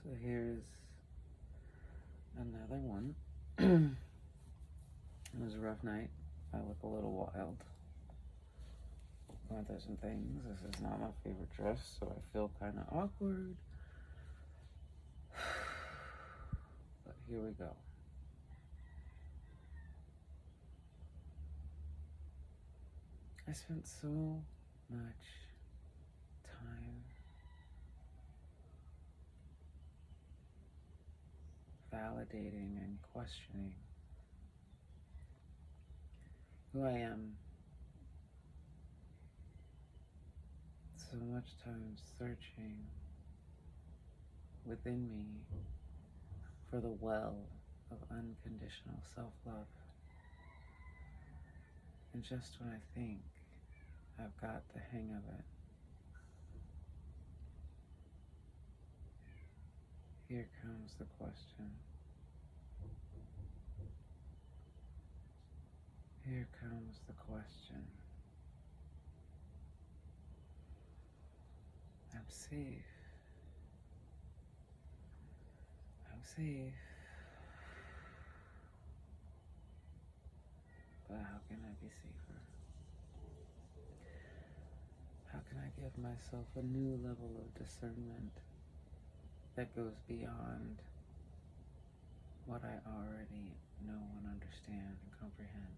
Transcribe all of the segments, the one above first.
So here's another one. It was a rough night. I look a little wild. Going through some things. This is not my favorite dress, so I feel kind of awkward. But here we go. I spent so much time validating and questioning who I am. So much time searching within me for the well of unconditional self-love. And just when I think I've got the hang of it, here comes the question. Here comes the question. I'm safe. I'm safe. But how can I be safer? How can I give myself a new level of discernment that goes beyond what I already know and understand and comprehend?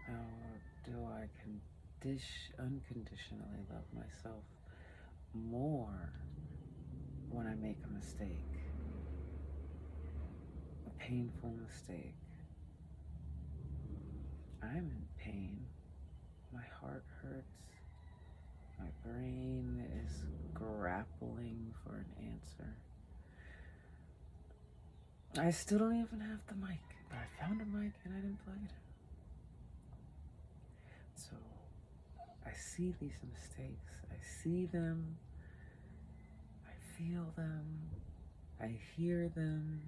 How do I unconditionally love myself more when I make a mistake? A painful mistake. I'm in pain. My heart hurts. My brain is grappling for an answer. I still don't even have the mic, but I found a mic and I didn't plug it in. So I see these mistakes. I see them. I feel them. I hear them.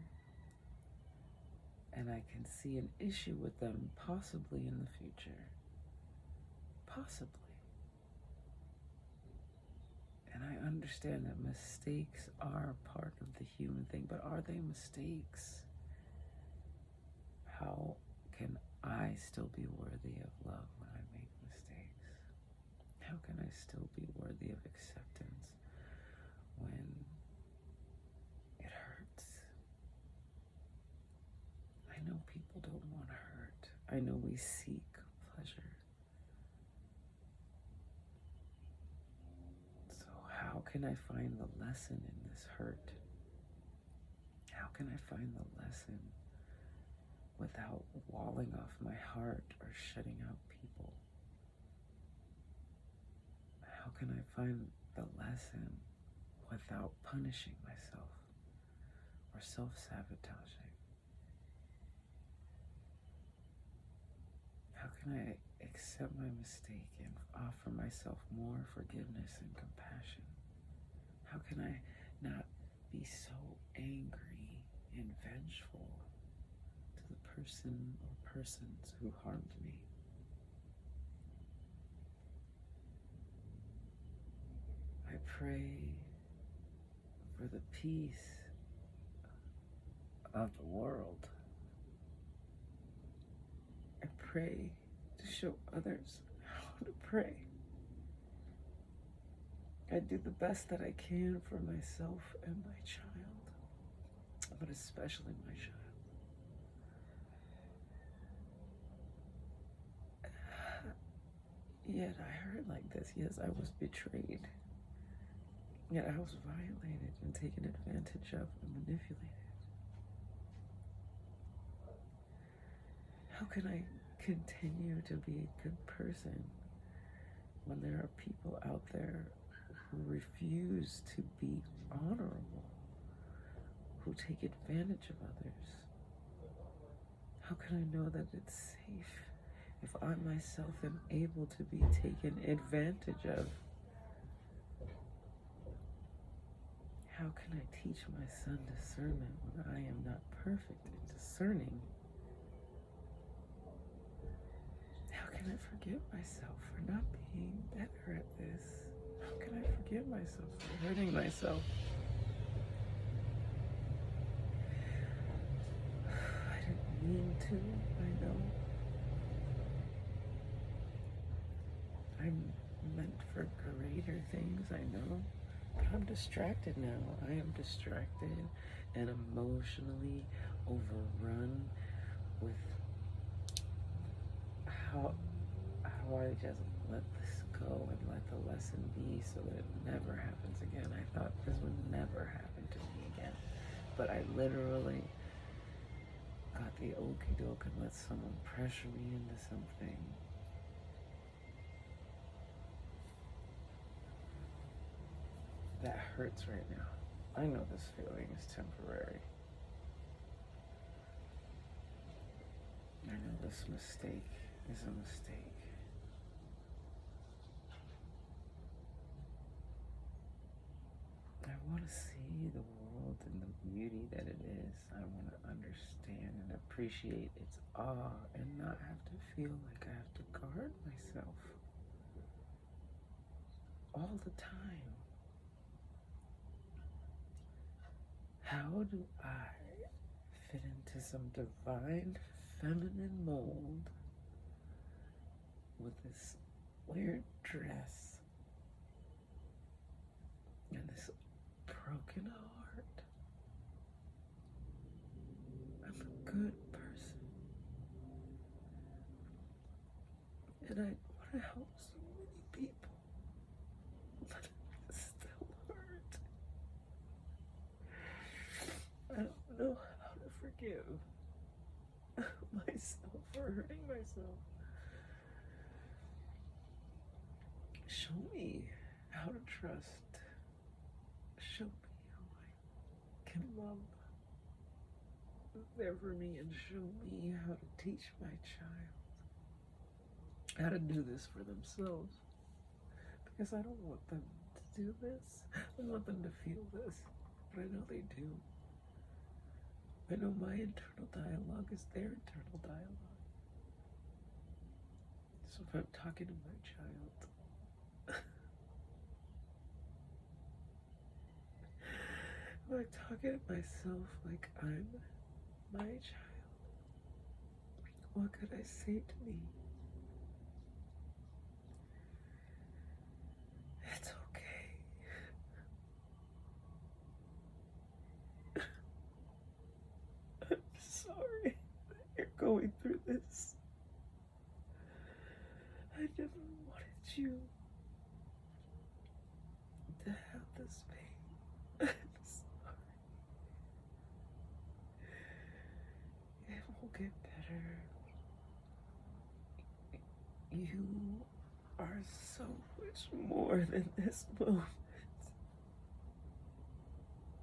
And I can see an issue with them possibly in the future. Possibly. And I understand that mistakes are part of the human thing, but are they mistakes? How can I still be worthy of love when I make mistakes? How can I still be worthy of acceptance when it hurts? I know people don't want to hurt. I know we seek pleasure. So how can I find the lesson in this hurt? How can I find the lesson without walling off my heart or shutting out people? How can I find the lesson without punishing myself or self-sabotaging? How can I accept my mistake and offer myself more forgiveness and compassion? How can I not be so angry and vengeful to the person or persons who harmed me? I pray for the peace of the world. I pray to show others how to pray. I do the best that I can for myself and my child, but especially my child. Yet I heard like this. Yes, I was betrayed. Yet I was violated and taken advantage of and manipulated. How can I continue to be a good person when there are people out there who refuse to be honorable, who take advantage of others? How can I know that it's safe if I myself am able to be taken advantage of? How can I teach my son discernment when I am not perfect in discerning? How can I forgive myself for not being better at this? How can I forgive myself for hurting myself? to, I know. I'm meant for greater things, I know. But I'm distracted now. I am distracted and emotionally overrun with how I just let this go and let the lesson be so that it never happens again. I thought this would never happen to me again. But I literally got the okie doke and let someone pressure me into something. That hurts right now. I know this feeling is temporary. I know this mistake is a mistake. I want to see the world and the beauty that it is. I want to understand and appreciate its awe and not have to feel like I have to guard myself all the time. How do I fit into some divine feminine mold with this weird dress and this broken heart? I'm a good person, and I want to help so many people, but it still hurt. I don't know how to forgive myself for hurting myself. Show me how to trust. Show me how I can love who's there for me, and show me how to teach my child how to do this for themselves. Because I don't want them to do this. I want them to feel this, but I know they do. I know my internal dialogue is their internal dialogue. So if I'm talking to my child, if I'm talking to myself like I'm my child, what could I say to me? It's okay. I'm sorry that you're going through this. I never wanted you to have this pain. I'm sorry. It will get better. You are so much more than this moment.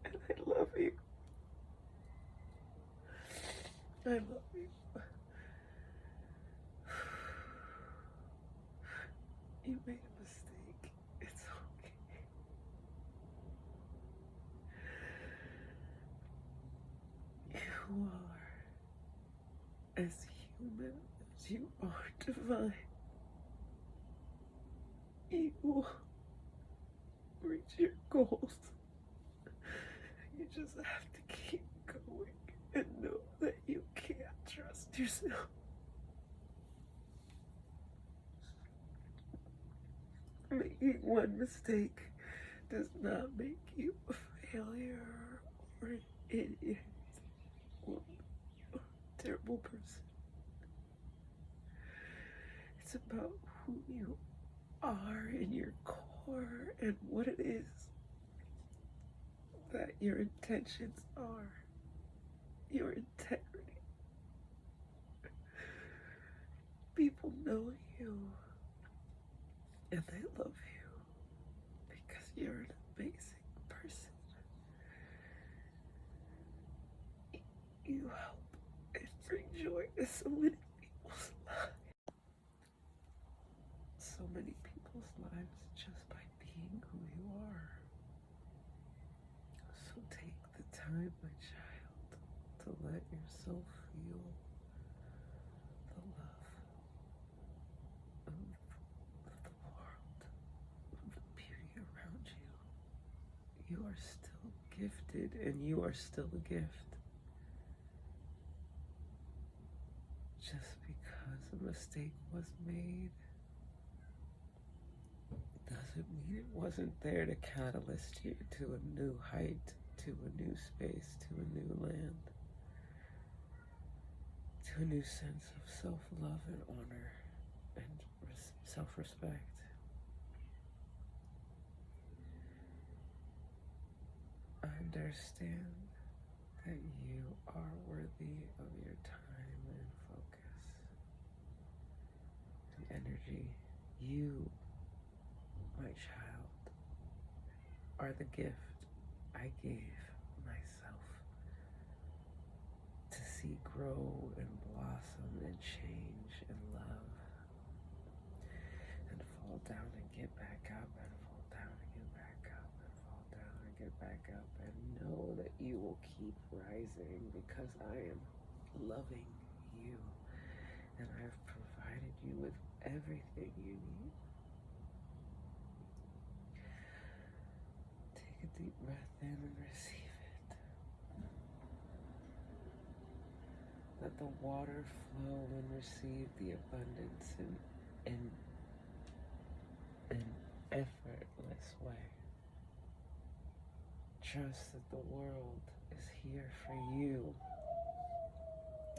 And I love you. I love you. You made a mistake. It's okay. You are as human as you are divine. You will reach your goals. You just have to keep going and know that you can't trust yourself. Making one mistake does not make you a failure or an idiot or a terrible person. It's about who you are in your core and what it is that your intentions are, your integrity. People know you and they love you because you're an amazing person. You help and bring joy to so many people's lives. So many people's lives just by being who you are. So take the time, my child, to let yourself feel the love of the world, of the beauty around you. You are still gifted and you are still a gift. a mistake was made doesn't mean it wasn't there to catalyst you to a new height, to a new space, to a new land, to a new sense of self-love and honor and self-respect. Understand that you are worthy of your time and focus and energy. You, my child, are the gift I gave myself to see grow and blossom and change and love and fall down and get back up and fall down and get back up and fall down and get back up, and know that you will keep rising because I am loving you and I have provided you with everything you need. Take a deep breath in and receive it. Let the water flow and receive the abundance in an effortless way. Trust that the world is here for you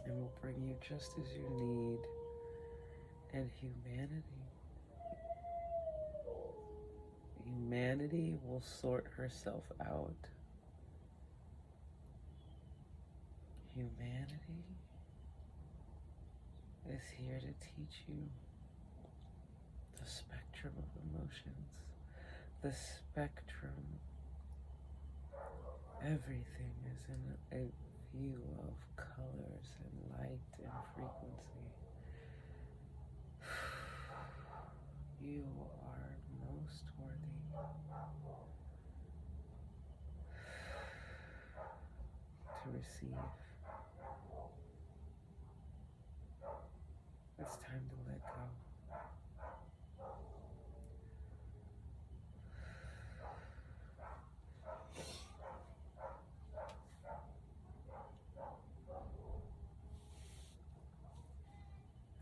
and will bring you just as you need. And humanity will sort herself out. Humanity is here to teach you the spectrum of emotions, the spectrum. Everything is in a view of colors and light and frequency. You are most worthy to receive. It's time to let go.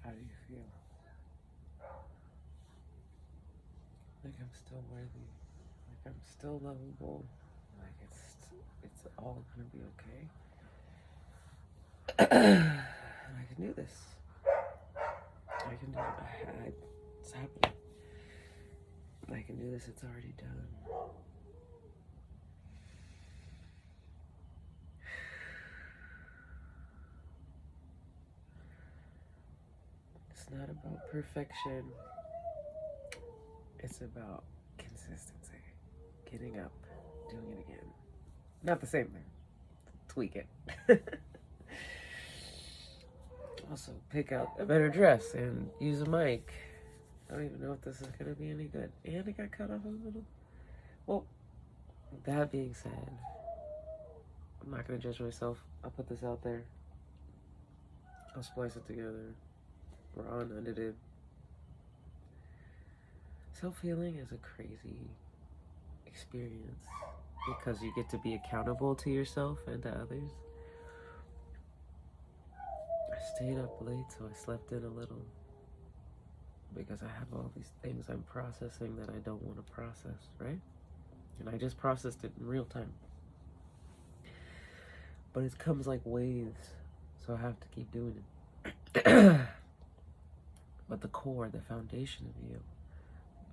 How do you feel? Like I'm still worthy, like I'm still lovable, like it's all gonna be okay. And I can do this. I can do it. It's happening. I can do this. It's already done. It's not about perfection. It's about consistency. Getting up, doing it again. Not the same thing. Tweak it. Also, pick out a better dress and use a mic. I don't even know if this is going to be any good. And it got cut off a little. Well, that being said, I'm not going to judge myself. I'll put this out there. I'll splice it together. Raw and unedited. Self-healing is a crazy experience because you get to be accountable to yourself and to others. I stayed up late, so I slept in a little because I have all these things I'm processing that I don't want to process, right? And I just processed it in real time. But it comes like waves, so I have to keep doing it. But the core, the foundation of you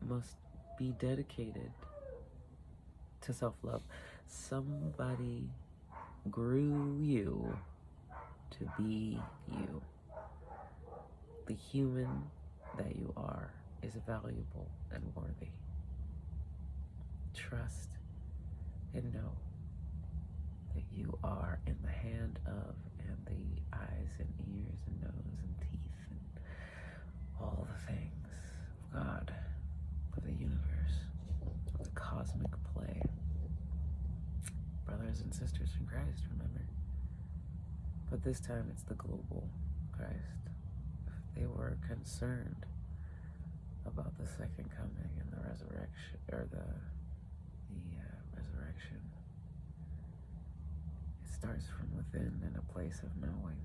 must be dedicated to self-love. Somebody grew you to be you. The human that you are is valuable and worthy. Trust and know that you are in the hand of and the eyes and ears and nose and teeth and all the things of God, of the universe, of the cosmic play. Brothers and sisters in Christ, remember? But this time it's the global Christ. They were concerned about the second coming and the resurrection, or the resurrection. It starts from within in a place of knowing.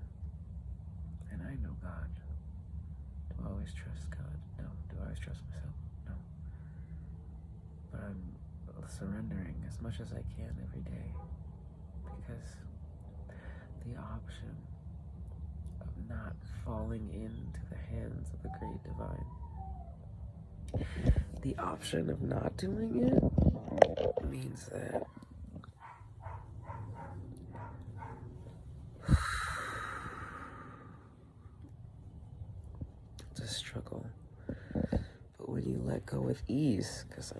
And I know God. always trust God? No. Do I always trust myself? No. But I'm surrendering as much as I can every day, because the option of not falling into the hands of the great divine, the option of not doing it means that it's a struggle. But when you let go with ease, because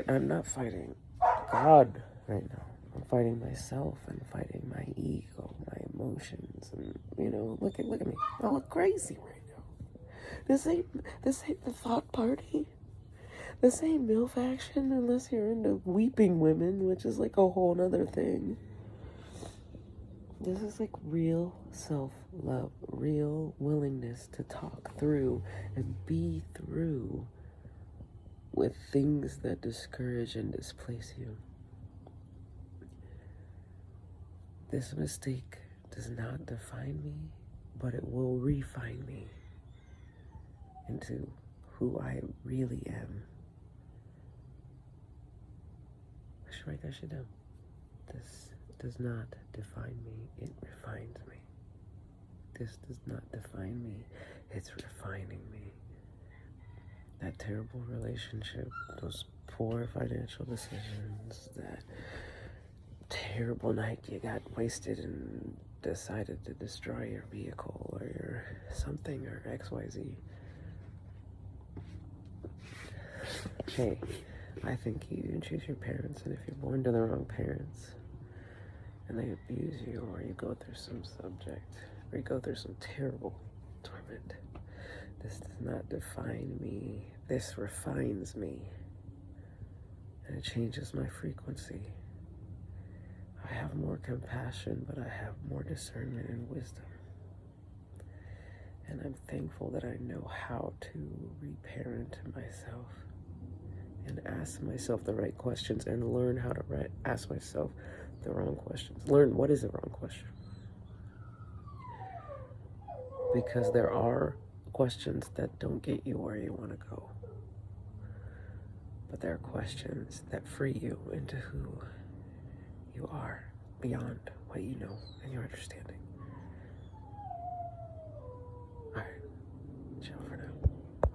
I'm not fighting God right now. I'm fighting myself and fighting my ego, my emotions, and look at me. I look crazy right now. This ain't the thought party. This ain't MILF action unless you're into weeping women, which is like a whole nother thing. This is like real self-love, real willingness to talk through and be through with things that discourage and displace you. This mistake does not define me, but it will refine me into who I really am. I should write that shit down. This does not define me, it refines me. This does not define me, it's refining me. That terrible relationship, those poor financial decisions, that terrible night you got wasted and decided to destroy your vehicle or your something or XYZ. Hey, I think you can choose your parents, and if you're born to the wrong parents and they abuse you, or you go through some subject, or you go through some terrible torment, this does not define me. This refines me, and it changes my frequency. I have more compassion, but I have more discernment and wisdom. And I'm thankful that I know how to reparent myself and ask myself the right questions and learn how to ask myself the wrong questions. Learn what is the wrong question. Because there are questions that don't get you where you want to go. But there are questions that free you into who you are beyond what you know and your understanding. All right, ciao for now.